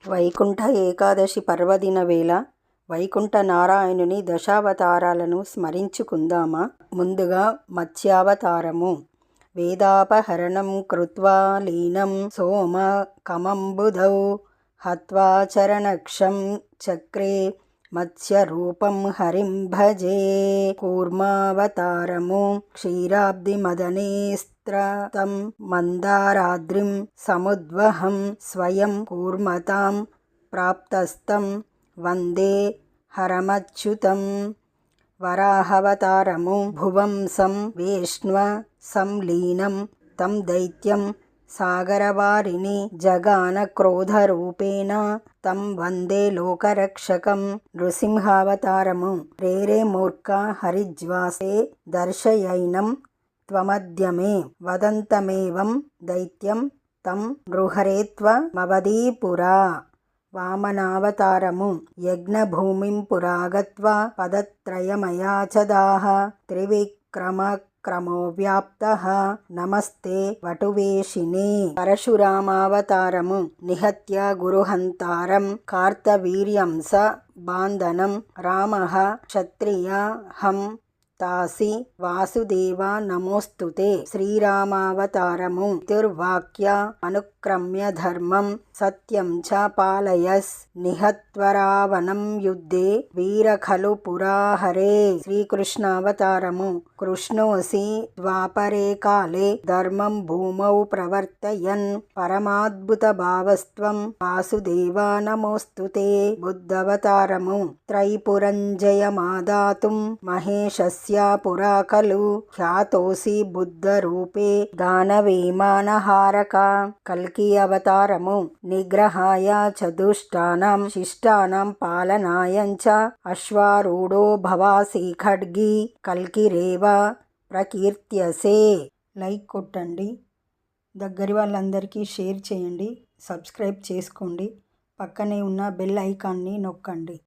వైకుంఠ ఏకాదశి పర్వదిన వేళ వైకుంఠ నారాయణుని దశావతారాలను స్మరించుకుందామా. ముందుగా మత్స్యావతారము. వేదాపహరణం కృత్వా లీనం సోమ కమంబుధౌ హత్వా చరణక్షం చక్రే మత్స్యరూపం హరిం భజే. కూర్మావతారము. క్షీరాబ్ధిమదనేస్త్రతం మందారాద్రిం సముద్వహం స్వయం కూర్మతాం ప్రాప్తస్తం వందే హరమచ్యుతం. వరాహవతారము. భువంసం వేష్ణ్వ సంలీనం తం దైత్యం సాగరవారిని జగాన క్రోధరూపేణ తం వందే లోకరక్షకం. నృసింహావతారము. రేరే మూర్ఖ హరిజ్వాసే దర్శయైనం త్వమద్యమే వదంతమేవం దైత్యం తం నృహరేత్వమవధీపురా. వామనావతారము. యజ్ఞభూమిం పురాగత్వా పదత్రయమయాచదాహ త్రివిక్రమక్రమో వ్యాప్తః నమస్తే వటువేషినే. పరశురామావతారము. నిహత్య గురుహంతారం కార్తవీర్యంస బాంధనం రామః క్షత్రియా హం తాసి వాసుదేవా నమోస్తుతే. శ్రీరామావతారము. పితుర్వాక్య అనుక్రమ్య ధర్మం సత్యం చ పాలయస్ నిహత్వరావణం యుద్ధే వీర ఖలు పురాహరే. శ్రీకృష్ణావతారము. కృష్ణోసి ద్వాపరే కాలే ధర్మం భూమౌ ప్రవర్తయన్ పరమాద్భుత భావస్త్వం వాసుదేవా నమోస్తుతే. బుద్ధవతారము. త్రైపురంజయమాదాతుం మహేశస్య పురా ఖలు ఖ్యాతోసి బుద్ధరూపే దానవేమానహారక. కల్కి అవతారము. నిగ్రహాయ చ దుష్టానాం శిష్టానాం పాలనాయంచ అశ్వారూఢో భవాసి ఖడ్గీ కల్కిరేవ ప్రకీర్త్యసే. లైక్ కొట్టండి, దగ్గరి వాళ్ళందరికీ షేర్ చేయండి, సబ్స్క్రైబ్ చేసుకోండి, పక్కనే ఉన్న బెల్ ఐకాన్ని నొక్కండి.